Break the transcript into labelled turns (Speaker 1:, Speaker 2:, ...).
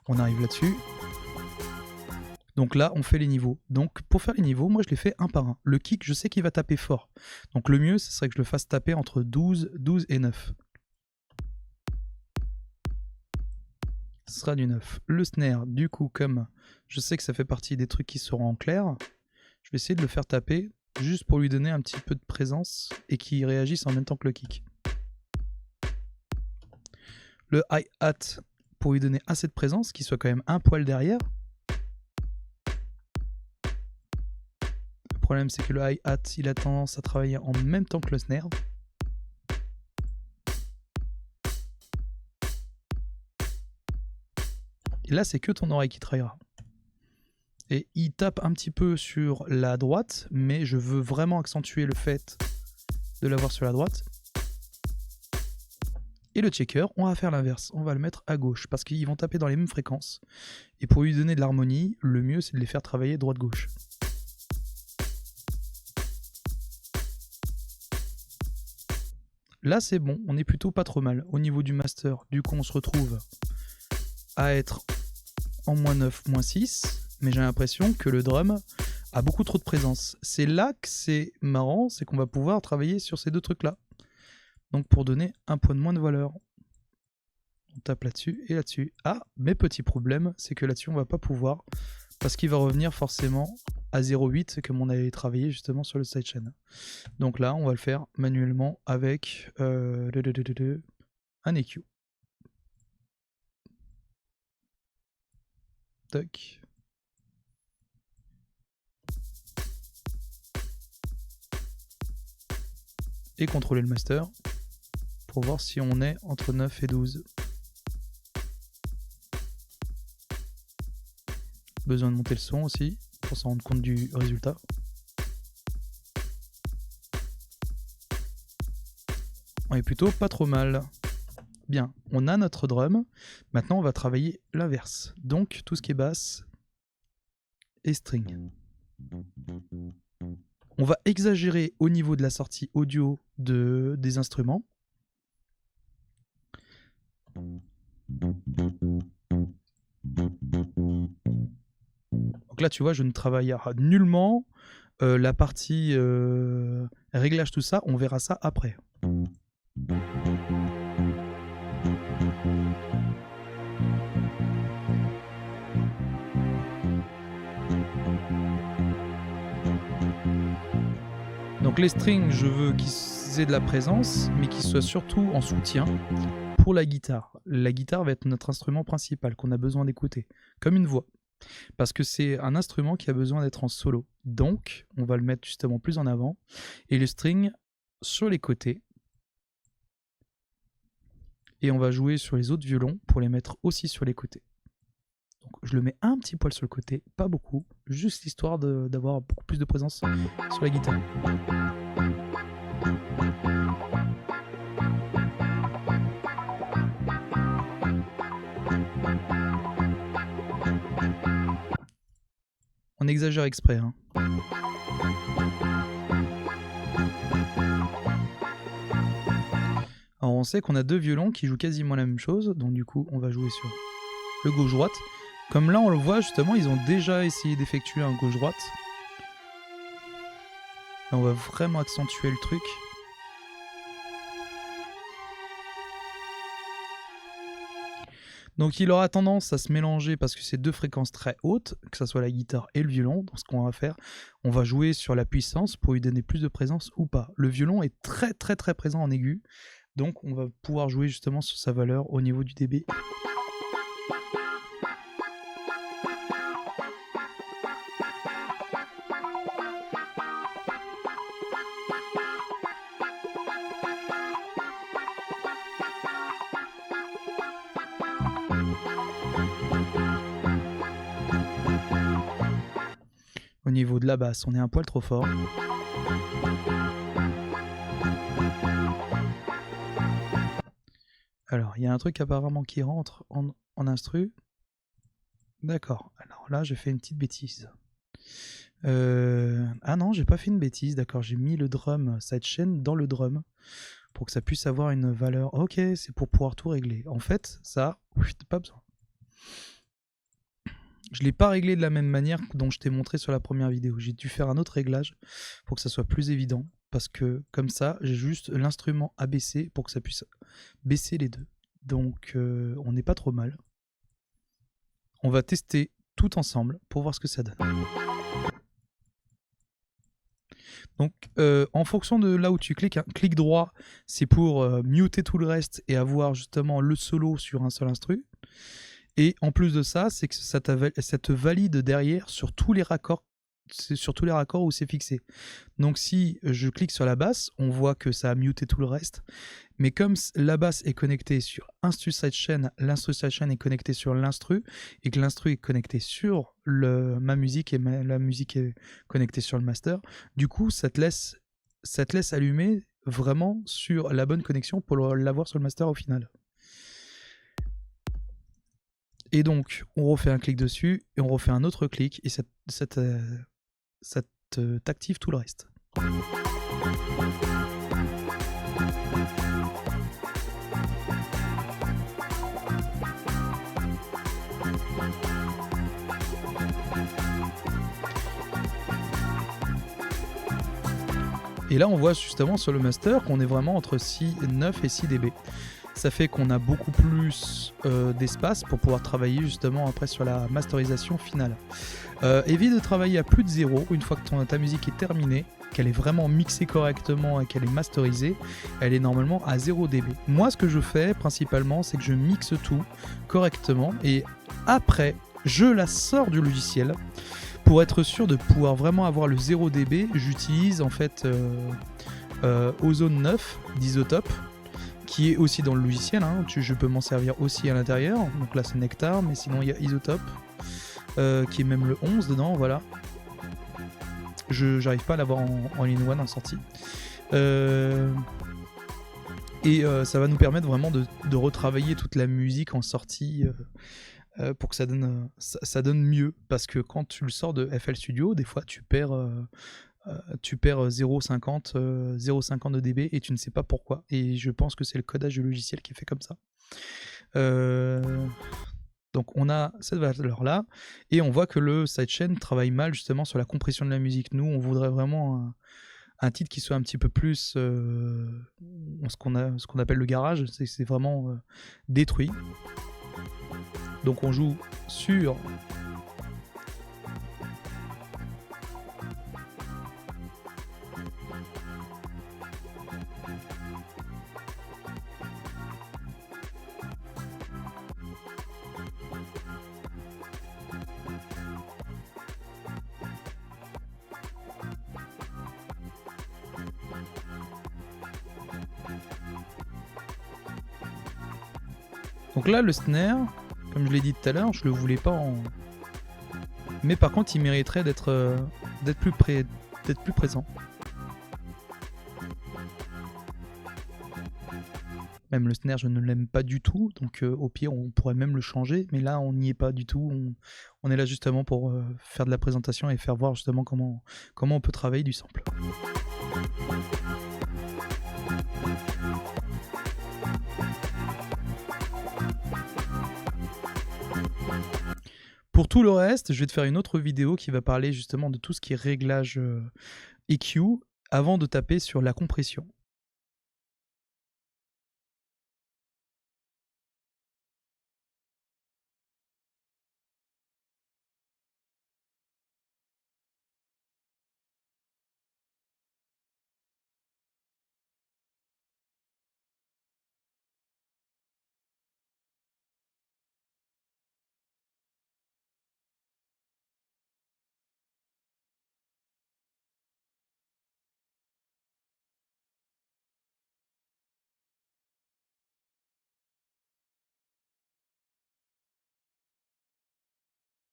Speaker 1: On arrive là-dessus. Donc là, on fait les niveaux. Donc pour faire les niveaux, moi je les fais un par un. Le kick, je sais qu'il va taper fort. Donc le mieux, ce serait que je le fasse taper entre 12 et 9. Ce sera du 9. Le snare, du coup, comme je sais que ça fait partie des trucs qui seront en clair, je vais essayer de le faire taper juste pour lui donner un petit peu de présence et qu'il réagisse en même temps que le kick. Le hi-hat, pour lui donner assez de présence, qu'il soit quand même un poil derrière. Le problème, c'est que le hi-hat, il a tendance à travailler en même temps que le snare. Et là, c'est que ton oreille qui travaillera. Et il tape un petit peu sur la droite, mais je veux vraiment accentuer le fait de l'avoir sur la droite. Et le checker, on va faire l'inverse. On va le mettre à gauche, parce qu'ils vont taper dans les mêmes fréquences. Et pour lui donner de l'harmonie, le mieux, c'est de les faire travailler droite-gauche. Là, c'est bon, on est plutôt pas trop mal. Au niveau du master, du coup, on se retrouve à être en -9, -6, mais j'ai l'impression que le drum a beaucoup trop de présence. C'est là que c'est marrant, c'est qu'on va pouvoir travailler sur ces deux trucs-là. Donc pour donner un point de moins de valeur. On tape là-dessus et là-dessus. Ah, mais petit problème, c'est que là-dessus, on va pas pouvoir, parce qu'il va revenir forcément à 0,8, comme on avait travaillé justement sur le sidechain. Donc là, on va le faire manuellement avec un EQ. Tac. Et contrôler le master pour voir si on est entre 9 et 12. Besoin de monter le son aussi pour s'en rendre compte du résultat. On est plutôt pas trop mal. Bien, on a notre drum. Maintenant, on va travailler l'inverse. Donc, tout ce qui est basse et string. On va exagérer au niveau de la sortie audio des instruments. Donc là, tu vois, je ne travaille nullement la partie réglage, tout ça. On verra ça après. Donc les strings, je veux qu'ils aient de la présence, mais qu'ils soient surtout en soutien pour la guitare. La guitare va être notre instrument principal qu'on a besoin d'écouter, comme une voix. Parce que c'est un instrument qui a besoin d'être en solo. Donc, on va le mettre justement plus en avant. Et le string sur les côtés. Et on va jouer sur les autres violons pour les mettre aussi sur les côtés. Donc, je le mets un petit poil sur le côté, pas beaucoup, juste histoire d'avoir beaucoup plus de présence sur la guitare. On exagère exprès, hein. Alors on sait qu'on a deux violons qui jouent quasiment la même chose, donc du coup on va jouer sur le gauche-droite. Comme là on le voit justement, ils ont déjà essayé d'effectuer un gauche-droite. Là on va vraiment accentuer le truc. Donc il aura tendance à se mélanger parce que c'est deux fréquences très hautes, que ce soit la guitare et le violon. Donc ce qu'on va faire, on va jouer sur la puissance pour lui donner plus de présence ou pas. Le violon est très très très présent en aigu, donc on va pouvoir jouer justement sur sa valeur au niveau du dB. Au niveau de la basse, on est un poil trop fort. Alors, il y a un truc apparemment qui rentre en instru. D'accord. Alors là, j'ai fait une petite bêtise. Ah non, j'ai pas fait une bêtise. D'accord, j'ai mis le drum sidechain dans le drum pour que ça puisse avoir une valeur. Ok, c'est pour pouvoir tout régler. En fait, ça, pas besoin. Je ne l'ai pas réglé de la même manière dont je t'ai montré sur la première vidéo. J'ai dû faire un autre réglage pour que ça soit plus évident. Parce que comme ça, j'ai juste l'instrument abaissé pour que ça puisse baisser les deux. Donc on n'est pas trop mal. On va tester tout ensemble pour voir ce que ça donne. Donc en fonction de là où tu cliques, hein, clic droit, c'est pour muter tout le reste et avoir justement le solo sur un seul instru. Et en plus de ça, c'est que ça te valide derrière sur tous les raccords. C'est sur tous les raccords où c'est fixé. Donc si je clique sur la basse, on voit que ça a muté tout le reste. Mais comme la basse est connectée sur instru sidechain, l'instru sidechain est connecté sur l'instru, et que l'instru est connecté sur ma musique et la musique est connectée sur le master, du coup ça te laisse allumer vraiment sur la bonne connexion pour l'avoir sur le master au final. Et donc on refait un clic dessus, et on refait un autre clic, et ça t'active tout le reste. Et là on voit justement sur le master qu'on est vraiment entre 9 et 6 dB. Ça fait qu'on a beaucoup plus d'espace pour pouvoir travailler justement après sur la masterisation finale. Évite de travailler à plus de 0 une fois que ta musique est terminée, qu'elle est vraiment mixée correctement et qu'elle est masterisée, elle est normalement à 0 dB. Moi ce que je fais principalement, c'est que je mixe tout correctement et après je la sors du logiciel. Pour être sûr de pouvoir vraiment avoir le 0 dB, j'utilise en fait Ozone 9 d'Isotope, qui est aussi dans le logiciel, hein. Je peux m'en servir aussi à l'intérieur, donc là c'est Nectar, mais sinon il y a Isotope, qui est même le 11 dedans, voilà. J'arrive pas à l'avoir en all-in-one en sortie. Et ça va nous permettre vraiment de retravailler toute la musique en sortie, pour que ça donne mieux, parce que quand tu le sors de FL Studio, des fois tu perds 0,50 de dB et tu ne sais pas pourquoi, et je pense que c'est le codage du logiciel qui est fait comme ça. Donc on a cette valeur là et on voit que le sidechain travaille mal justement sur la compression de la musique. Nous on voudrait vraiment un titre qui soit un petit peu plus ce qu'on appelle le garage, c'est vraiment détruit. Donc on joue sur donc là le snare, comme je l'ai dit tout à l'heure, je le voulais pas en... Mais par contre il mériterait d'être plus présent. Même le snare je ne l'aime pas du tout, donc au pire on pourrait même le changer, mais là on n'y est pas du tout, on est là justement pour faire de la présentation et faire voir justement comment on peut travailler du sample. Pour tout le reste, je vais te faire une autre vidéo qui va parler justement de tout ce qui est réglage EQ avant de taper sur la compression.